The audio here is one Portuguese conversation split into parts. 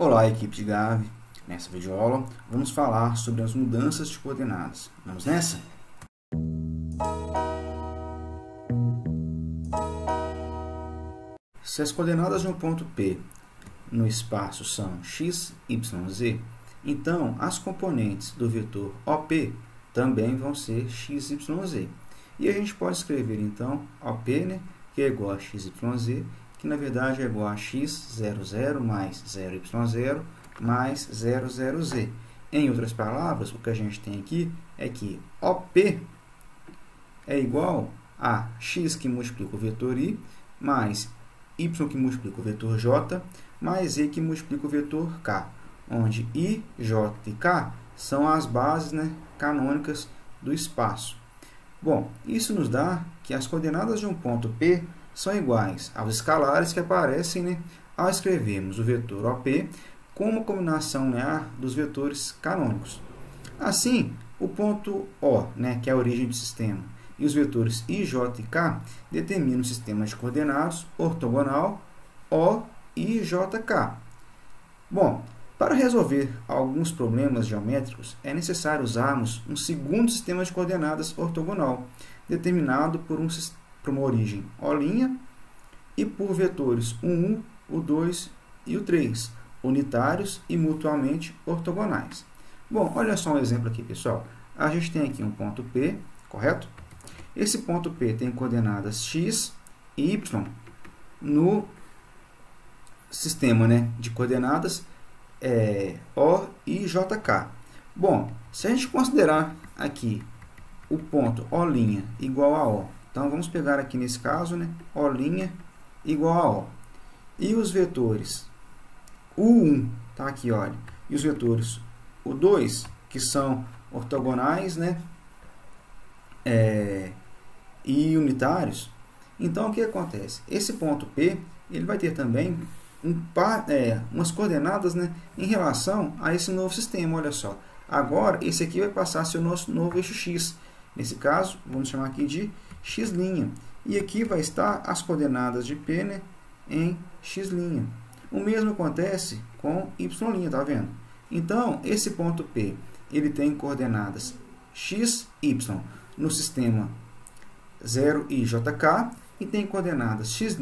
Olá, equipe de Gave. Nessa videoaula vamos falar sobre as mudanças de coordenadas. Vamos nessa? Se as coordenadas de um ponto P no espaço são x, y, z, então as componentes do vetor OP também vão ser x, y, z. E a gente pode escrever então OP, que é igual a x, y, z, que na verdade é igual a x, 0, 0 mais 0, y, 0 mais 0, 0, z. Em outras palavras, o que a gente tem aqui é que OP é igual a x que multiplica o vetor i, mais y que multiplica o vetor j, mais z que multiplica o vetor k, onde i, j e k são as bases canônicas do espaço. Bom, isso nos dá que as coordenadas de um ponto P são iguais aos escalares que aparecem ao escrevermos o vetor OP com uma combinação linear dos vetores canônicos. Assim, o ponto O, que é a origem do sistema, e os vetores i, j e k determinam o sistema de coordenadas ortogonal O, I, J, K. Bom, para resolver alguns problemas geométricos, é necessário usarmos um segundo sistema de coordenadas ortogonal, determinado por uma origem O' e por vetores o 1, o 2 e o 3, unitários e mutuamente ortogonais. Bom, olha só um exemplo aqui, pessoal. A gente tem aqui um ponto P, correto? Esse ponto P tem coordenadas x e y no sistema de coordenadas O, I, J, K. Bom, se a gente considerar aqui o ponto O' igual a O, então vamos pegar aqui nesse caso, O' igual a O. E os vetores U1, tá aqui, olha, e os vetores U2, que são ortogonais, e unitários. Então, o que acontece? Esse ponto P, ele vai ter também umas coordenadas em relação a esse novo sistema, olha só. Agora, esse aqui vai passar a ser o nosso novo eixo X. Nesse caso, vamos chamar aqui de x'. E aqui vai estar as coordenadas de P em x'. O mesmo acontece com y', tá vendo? Então, esse ponto P, ele tem coordenadas x, y no sistema 0i, jk, e tem coordenadas x',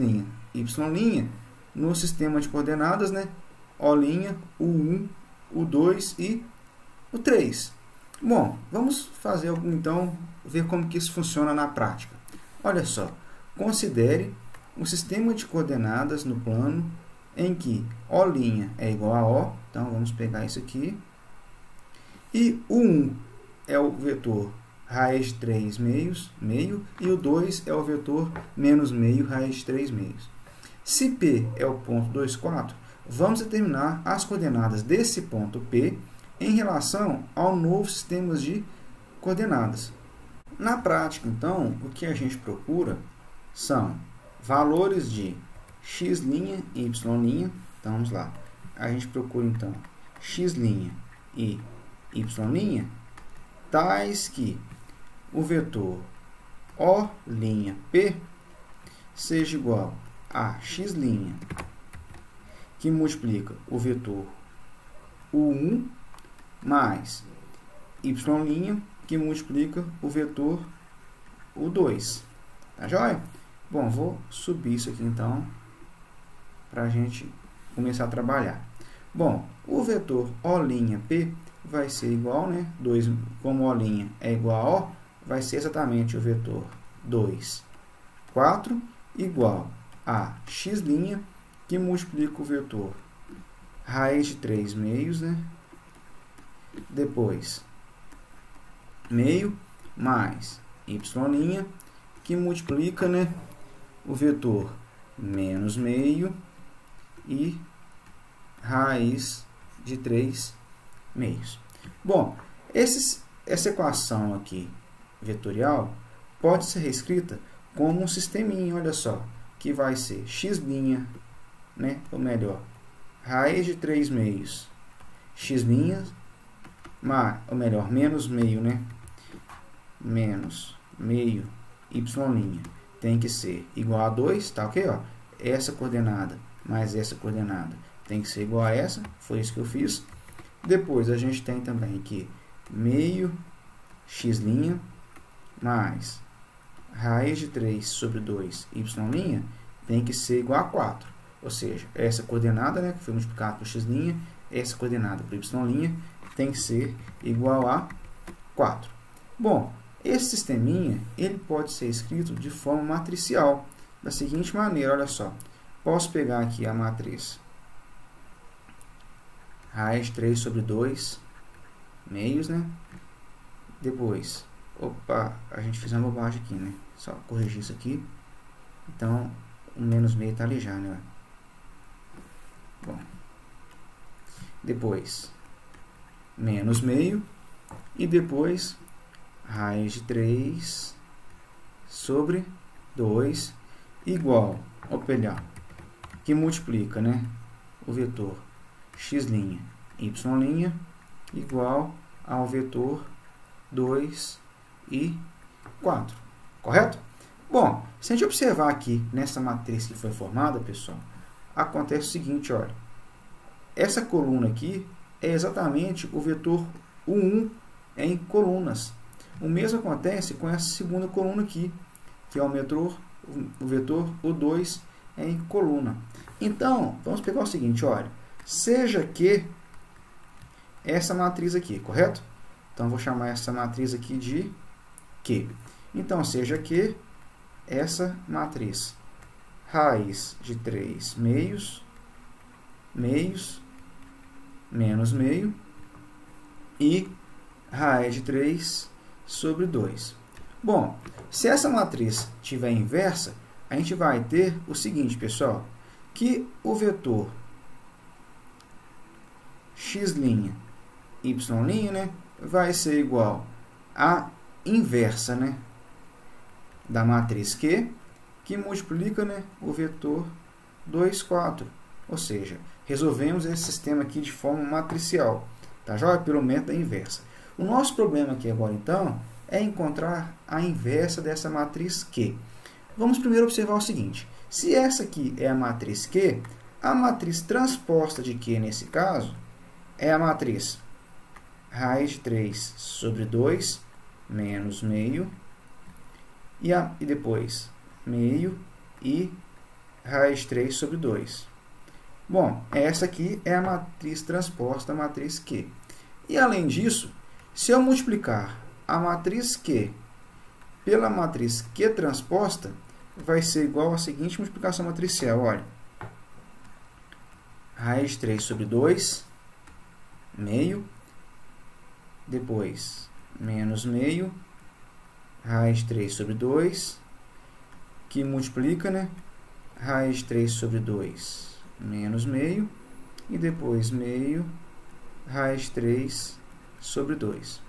y' no sistema de coordenadas, O', U1, U2 e o 3. Bom, vamos fazer então, ver como que isso funciona na prática. Olha só, considere um sistema de coordenadas no plano em que O' é igual a O, então vamos pegar isso aqui, e o 1 é o vetor raiz de 3 meios, meio, e o 2 é o vetor menos meio, raiz de 3 meios. Se P é o ponto 2, 4, vamos determinar as coordenadas desse ponto P em relação ao novo sistema de coordenadas. Na prática, então, o que a gente procura são valores de x' e y'. Então, vamos lá. A gente procura, então, x' e y' tais que o vetor O'P seja igual a x' que multiplica o vetor U1 mais y' que multiplica o vetor U2. Tá joia? Bom, vou subir isso aqui então para a gente começar a trabalhar. Bom, o vetor O'P vai ser igual, como O' é igual a O, vai ser exatamente o vetor 2, 4 igual a x' que multiplica o vetor raiz de 3 meios, depois meio mais y' que multiplica o vetor menos meio e raiz de 3 meios. Bom, essa equação aqui vetorial pode ser reescrita como um sisteminha, olha só, que vai ser x', ou melhor, raiz de 3 meios, x', ou melhor, menos meio, menos meio, y' tem que ser igual a 2, tá ok? Essa coordenada mais essa coordenada tem que ser igual a essa, foi isso que eu fiz. Depois a gente tem também aqui meio x' mais raiz de 3 sobre 2 y' tem que ser igual a 4. Ou seja, essa coordenada, né, que foi multiplicada por x', essa coordenada por y' tem que ser igual a 4. Bom, esse sisteminha ele pode ser escrito de forma matricial, da seguinte maneira, olha só. Posso pegar aqui a matriz raiz de 3 sobre 2 meios, né? Depois, opa, a gente fez uma bobagem aqui, né? Só corrigir isso aqui. Então, o menos meio está ali já, né? Bom, depois, menos meio. E depois, raiz de 3 sobre 2 igual, opa, que multiplica, né? O vetor x', y' igual ao vetor 2 e 4. Correto? Bom, se a gente observar aqui nessa matriz que foi formada, pessoal, acontece o seguinte, olha. Essa coluna aqui é exatamente o vetor U1 em colunas. O mesmo acontece com essa segunda coluna aqui, que é o vetor U2 em coluna. Então, vamos pegar o seguinte, olha. Seja que essa matriz aqui, correto? Então, vou chamar essa matriz aqui de Q. Então, seja que essa matriz raiz de 3 meios, menos meio, e raiz de 3 sobre 2. Bom, se essa matriz tiver inversa, a gente vai ter o seguinte, pessoal, que o vetor x', y', né, vai ser igual à inversa, né, da matriz Q, que multiplica, né, o vetor 2, 4. Ou seja, resolvemos esse sistema aqui de forma matricial, tá joia? Pelo método da inversa. O nosso problema aqui agora, então, é encontrar a inversa dessa matriz Q. Vamos primeiro observar o seguinte. Se essa aqui é a matriz Q, a matriz transposta de Q, nesse caso, é a matriz raiz de 3 sobre 2 menos meio, e depois meio e raiz de 3 sobre 2. Bom, essa aqui é a matriz transposta da matriz Q. E além disso, se eu multiplicar a matriz Q pela matriz Q transposta, vai ser igual à seguinte multiplicação matricial, olha. Raiz de 3 sobre 2, meio, depois menos meio, raiz de 3 sobre 2, que multiplica, né? Raiz de 3 sobre 2, menos meio, e depois meio, raiz de 3 sobre 2.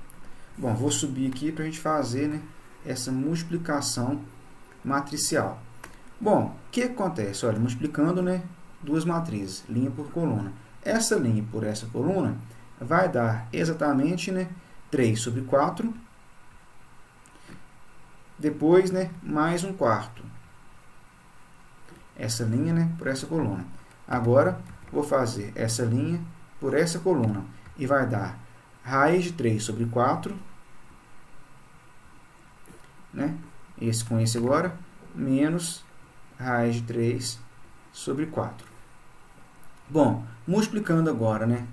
Bom, vou subir aqui para a gente fazer, né, essa multiplicação matricial. Bom, o que acontece? Olha, multiplicando, né, duas matrizes, linha por coluna. Essa linha por essa coluna vai dar exatamente, né, 3 sobre 4. Depois, né, mais um quarto. Essa linha, né, por essa coluna. Agora, vou fazer essa linha por essa coluna. E vai dar raiz de 3 sobre 4. Né? Esse com esse agora. Menos raiz de 3 sobre 4. Bom, multiplicando agora, né?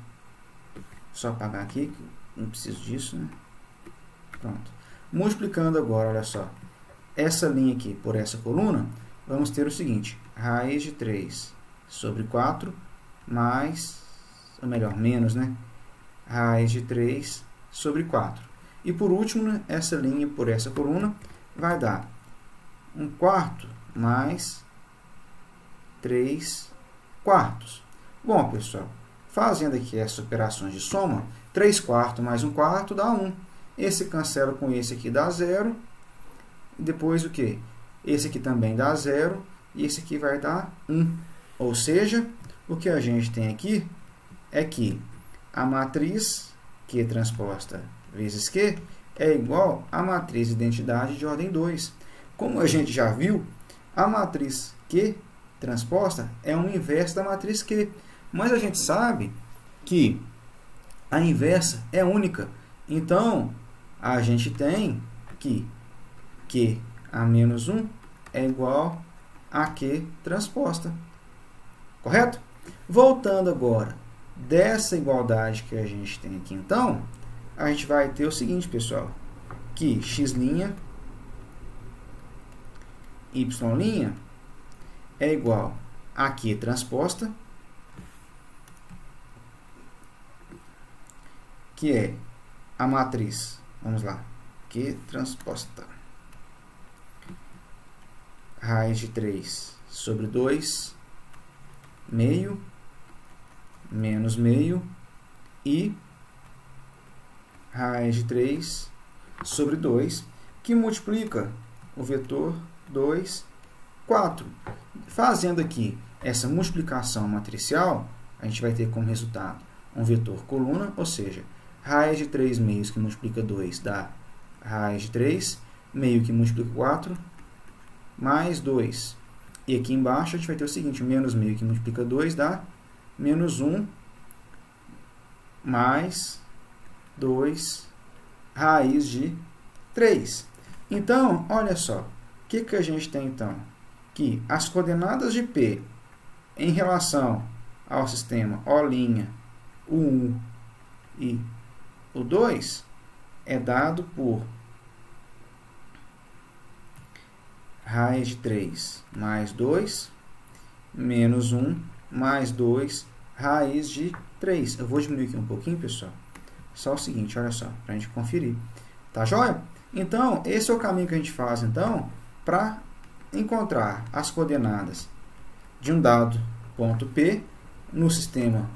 Só apagar aqui, que não preciso disso, né? Pronto. Multiplicando agora, olha só. Essa linha aqui por essa coluna, vamos ter o seguinte. Raiz de 3 sobre 4 mais, ou melhor, menos, né? Raiz de 3 sobre 4. E por último, né, essa linha por essa coluna vai dar 1/4 mais 3 quartos. Bom, pessoal, fazendo aqui essas operações de soma, 3/4 mais 1/4 dá 1. Esse cancela com esse aqui, dá 0. E depois o que? Esse aqui também dá 0. E esse aqui vai dar 1. Ou seja, o que a gente tem aqui é que a matriz Q transposta vezes Q é igual à matriz de identidade de ordem 2. Como a gente já viu, a matriz Q transposta é um inverso da matriz Q. Mas a gente sabe que a inversa é única. Então, a gente tem que Q a menos 1 é igual a Q transposta. Correto? Voltando agora dessa igualdade que a gente tem aqui, então, a gente vai ter o seguinte, pessoal, que x', y' é igual a Q transposta, que é a matriz, vamos lá, Q transposta, raiz de 3 sobre 2, meio, menos meio, e raiz de 3 sobre 2, que multiplica o vetor 2, 4. Fazendo aqui essa multiplicação matricial, a gente vai ter como resultado um vetor coluna, ou seja, raiz de 3 meios que multiplica 2 dá raiz de 3, meio que multiplica 4, mais 2. E aqui embaixo a gente vai ter o seguinte, menos meio que multiplica 2 dá menos 1, mais 2, raiz de 3. Então, olha só, o que a gente tem então? Que as coordenadas de P em relação ao sistema O', U1 e U2 é dado por raiz de 3 mais 2, menos 1, mais 2, raiz de 3. Eu vou diminuir aqui um pouquinho, pessoal. Só o seguinte, olha só, para a gente conferir. Tá joia? Então, esse é o caminho que a gente faz, então, para encontrar as coordenadas de um dado ponto P no sistema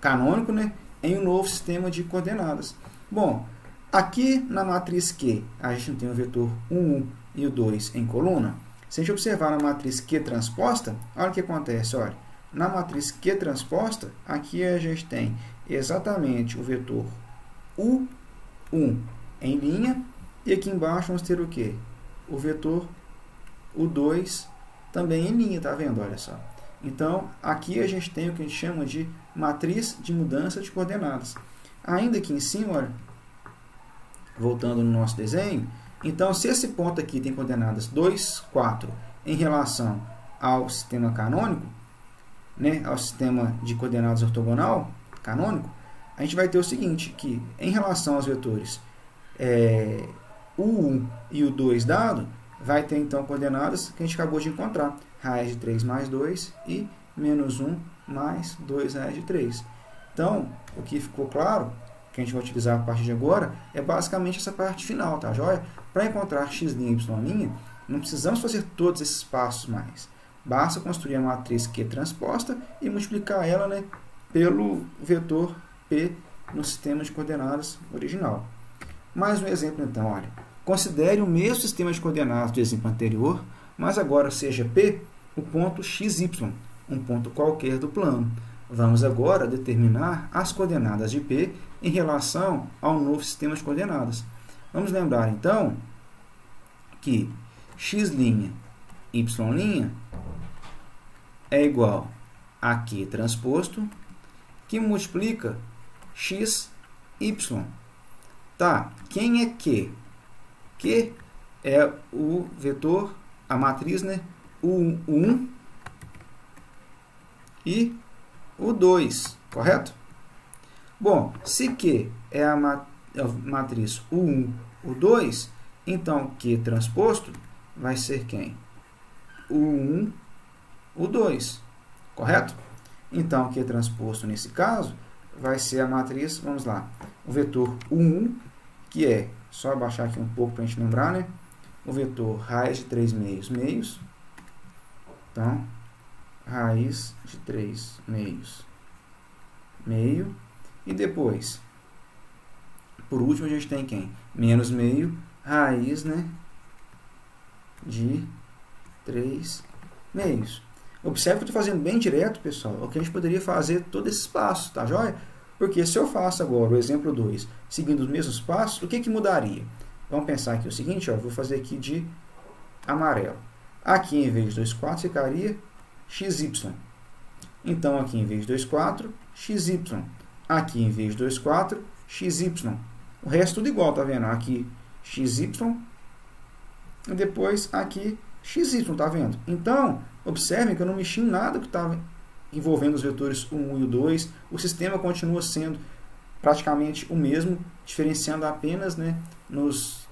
canônico, né, em um novo sistema de coordenadas. Bom, aqui na matriz Q, a gente tem o vetor 1 e o 2 em coluna. Se a gente observar na matriz Q transposta, olha o que acontece, olha. Na matriz Q transposta, aqui a gente tem exatamente o vetor U1 em linha, e aqui embaixo vamos ter o quê? O vetor U2 também em linha, tá vendo? Olha só. Então, aqui a gente tem o que a gente chama de matriz de mudança de coordenadas. Ainda aqui em cima, olha, voltando no nosso desenho, então, se esse ponto aqui tem coordenadas 2, 4 em relação ao sistema canônico, né, ao sistema de coordenadas ortogonal canônico, a gente vai ter o seguinte, que em relação aos vetores U1 e U2 dado, vai ter então coordenadas que a gente acabou de encontrar, raiz de 3 mais 2 e menos 1 mais 2 raiz de 3. Então, o que ficou claro, que a gente vai utilizar a partir de agora, é basicamente essa parte final, tá joia? Para encontrar x' e y', não precisamos fazer todos esses passos mais. Basta construir a matriz Q transposta e multiplicar ela, né, pelo vetor P no sistema de coordenadas original. Mais um exemplo, então, olha. Considere o mesmo sistema de coordenadas do exemplo anterior, mas agora seja P o ponto xy, um ponto qualquer do plano. Vamos agora determinar as coordenadas de P em relação ao novo sistema de coordenadas. Vamos lembrar, então, que x', y' é igual a Q transposto, que multiplica x, y. Tá, quem é Q? Q é o vetor, a matriz, né, U1 e U2, correto? Bom, se Q é a matriz U1, U2, então Q transposto vai ser quem? U1, U2, correto? Então, Q transposto nesse caso vai ser a matriz, vamos lá, o vetor U1, que é, só abaixar aqui um pouco para a gente lembrar, né? O vetor raiz de 3 meios, meios. Então, raiz de 3 meios, meio. E depois, por último, a gente tem quem? Menos meio, raiz, né, de 3 meios. Observe que eu estou fazendo bem direto, pessoal, o que a gente poderia fazer todos esses passos, tá joia? Porque se eu faço agora o exemplo 2, seguindo os mesmos passos, o que mudaria? Vamos pensar aqui o seguinte, ó, vou fazer aqui de amarelo. Aqui, em vez de 2, 4, ficaria xy. Então, aqui em vez de 2, 4, xy. Aqui em vez de 2, 4, xy. O resto tudo igual, tá vendo? Aqui xy e depois aqui xy, tá vendo? Então, observem que eu não mexi em nada que estava envolvendo os vetores 1 e o 2. O sistema continua sendo praticamente o mesmo, diferenciando apenas, né, nos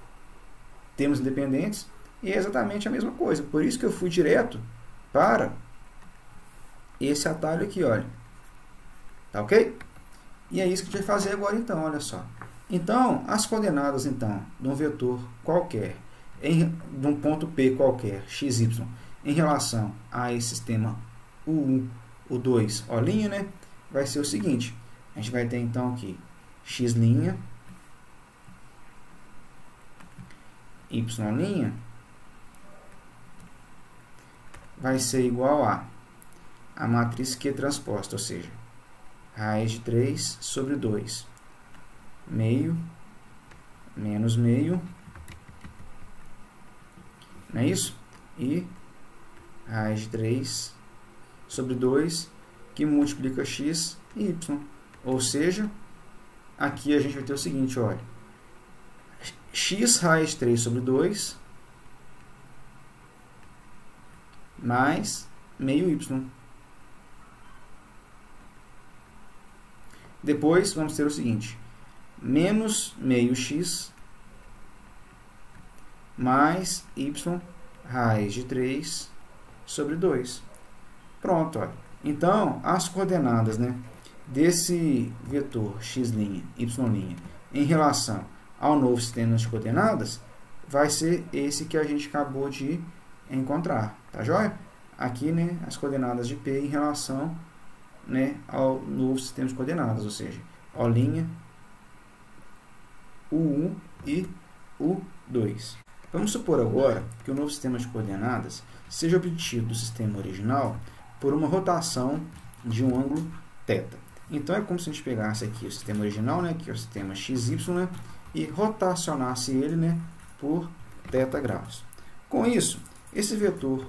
termos independentes, e é exatamente a mesma coisa. Por isso que eu fui direto para esse atalho aqui, olha. Tá ok? E é isso que a gente vai fazer agora, então, olha só. Então, as coordenadas, então, de um vetor qualquer, de um ponto P qualquer, xy, em relação a esse sistema U1, U2, O', né, vai ser o seguinte. A gente vai ter, então, aqui x', y', vai ser igual a matriz Q transposta, ou seja, raiz de 3 sobre 2, meio, menos meio, não é isso? E raiz de 3 sobre 2, que multiplica x e y. Ou seja, aqui a gente vai ter o seguinte, olha, x raiz de 3 sobre 2 mais meio y. Depois vamos ter o seguinte, menos meio x mais y raiz de 3 sobre 2. Pronto, olha. Então, as coordenadas, né, desse vetor x', y' em relação ao novo sistema de coordenadas vai ser esse que a gente acabou de encontrar, tá joia? Aqui, né, as coordenadas de P em relação, né, ao novo sistema de coordenadas, ou seja, O', U1 e U2. Vamos supor agora que o novo sistema de coordenadas seja obtido do sistema original por uma rotação de um ângulo θ. Então, é como se a gente pegasse aqui o sistema original, né, que é o sistema XY, né, e rotacionasse ele, né, por θ graus. Com isso, esse vetor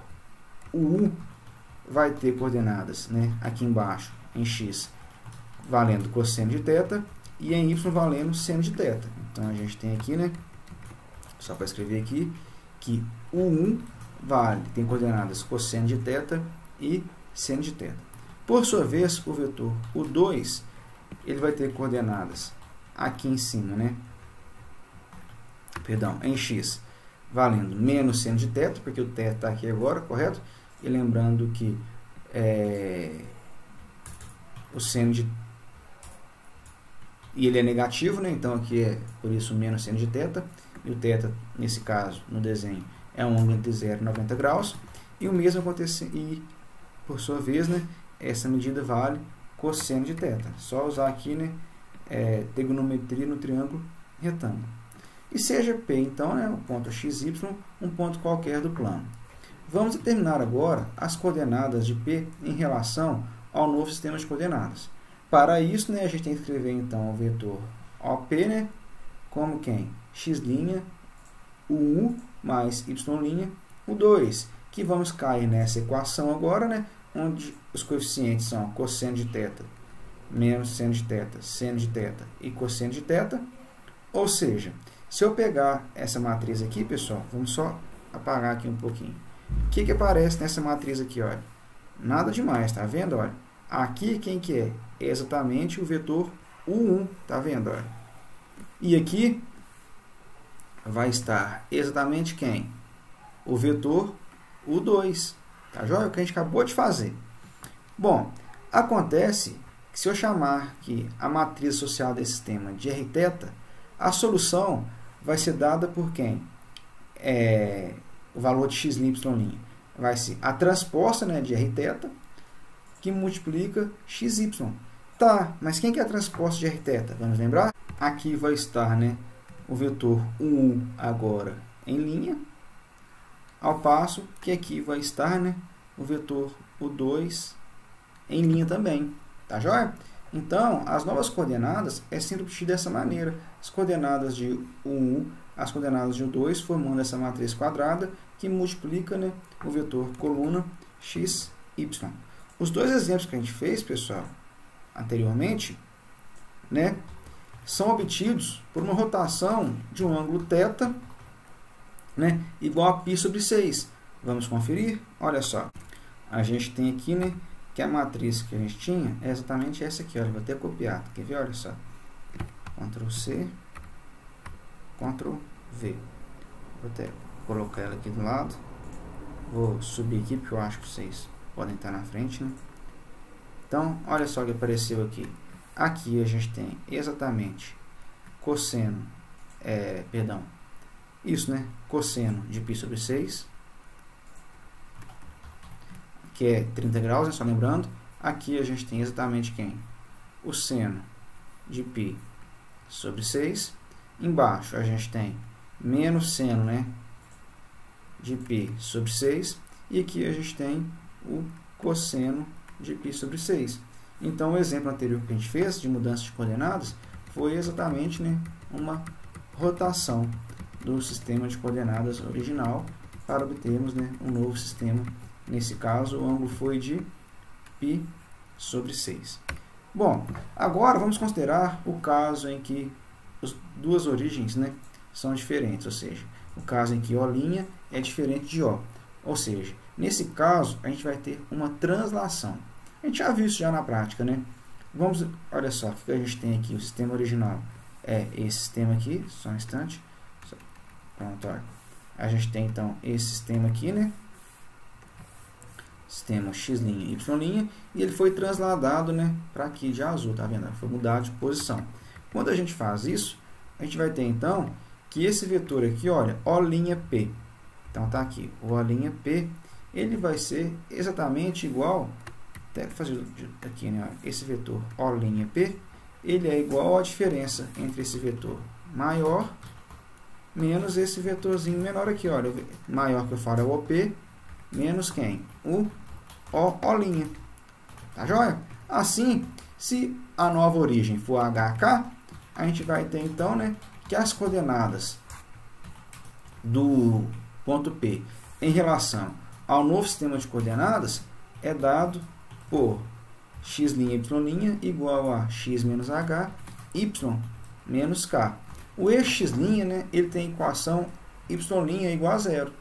U vai ter coordenadas, né, aqui embaixo, em x, valendo cosseno de θ, e em y valendo seno de θ. Então, a gente tem aqui, né, só para escrever aqui, que U1 tem coordenadas cosseno de θ e seno de θ. Por sua vez, o vetor U2, ele vai ter coordenadas aqui em cima, né? Perdão, em x, valendo menos seno de θ, porque o θ está aqui agora, correto? E lembrando que o seno de... E ele é negativo, né? Então aqui é, por isso, menos seno de θ. E o θ, nesse caso, no desenho, é um ângulo entre 0 e 90 graus. E o mesmo acontece, e por sua vez, né, essa medida vale cosseno de θ. Só usar aqui, né, trigonometria no triângulo retângulo. E seja P, então, né, o ponto xy, um ponto qualquer do plano. Vamos determinar agora as coordenadas de P em relação ao novo sistema de coordenadas. Para isso, né, a gente tem que escrever, então, o vetor OP, né, como quem? X', U1 mais Y', U2, que vamos cair nessa equação agora, né, onde os coeficientes são cosseno de θ menos seno de θ, seno de θ e cosseno de θ. Ou seja, se eu pegar essa matriz aqui, pessoal, vamos só apagar aqui um pouquinho. O que aparece nessa matriz aqui, olha? Nada demais, tá vendo, olha? Aqui, quem que é? É exatamente o vetor U1, tá vendo, olha? E aqui vai estar exatamente quem? O vetor U2, tá joia? O que a gente acabou de fazer. Bom, acontece que se eu chamar aqui a matriz associada a esse sistema de Rθ, a solução vai ser dada por quem? O valor de x', y'. Vai ser a transposta, né, de Rθ, que multiplica xy. Tá, mas quem que é a transposta de Rθ? Vamos lembrar? Aqui vai estar, né, o vetor U1 agora em linha, ao passo que aqui vai estar, né, o vetor U2 em linha também. Tá joia? Então, as novas coordenadas é sendo obtido dessa maneira. As coordenadas de U1, as coordenadas de U2, formando essa matriz quadrada que multiplica, né, o vetor coluna x, y. os dois exemplos que a gente fez, pessoal, anteriormente, né, são obtidos por uma rotação de um ângulo θ, né, igual a π sobre 6. Vamos conferir? Olha só. A gente tem aqui, né, que a matriz que a gente tinha é exatamente essa aqui. Olha, vou até copiar. Quer ver? Olha só. Ctrl C, Ctrl V. Vou até colocar ela aqui do lado. Vou subir aqui porque eu acho que vocês podem estar na frente, né? Então, olha só o que apareceu aqui. Aqui a gente tem exatamente cosseno, isso, né? Cosseno de π sobre 6, que é 30 graus, né? Só lembrando. Aqui a gente tem exatamente quem? O seno de π sobre 6. Embaixo a gente tem menos seno, né, de π sobre 6. E aqui a gente tem o cosseno de π sobre 6. Então, o exemplo anterior que a gente fez de mudança de coordenadas foi exatamente, né, uma rotação do sistema de coordenadas original para obtermos, né, um novo sistema. Nesse caso, o ângulo foi de π sobre 6. Bom, agora vamos considerar o caso em que as duas origens, né, são diferentes, ou seja, o caso em que O' é diferente de O. Ou seja, nesse caso, a gente vai ter uma translação. A gente já viu isso já na prática, né? Vamos, olha só, o que a gente tem aqui, o sistema original é esse sistema aqui, só um instante. Pronto, olha. A gente tem, então, esse sistema aqui, né? Sistema x', y', e ele foi transladado, né, para aqui de azul, tá vendo? Foi mudado de posição. Quando a gente faz isso, a gente vai ter, então, que esse vetor aqui, olha, O'P. Então, tá aqui, o O'P, ele vai ser exatamente igual, até fazer aqui, né, esse vetor O'P, ele é igual à diferença entre esse vetor maior menos esse vetorzinho menor aqui, olha, o maior que eu falo é o OP, menos quem? O O'. Tá joia? Assim, se a nova origem for HK, a gente vai ter então, né, que as coordenadas do ponto P em relação ao novo sistema de coordenadas é dado por x', y' igual a x menos h, y menos k. O eixo x', né, ele tem a equação y' igual a zero,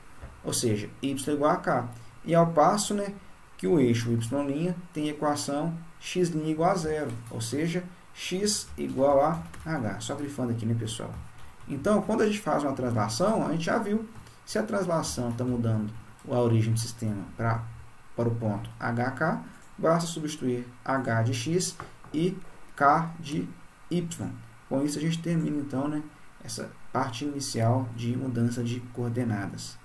ou seja, y igual a k. E ao passo, né, que o eixo y' tem a equação x' igual a zero, ou seja, x igual a h. Só grifando aqui, né, pessoal? Então, quando a gente faz uma translação, a gente já viu, se a translação está mudando a origem do sistema para o ponto HK, basta substituir h de x e k de y. Com isso, a gente termina, então, né, essa parte inicial de mudança de coordenadas.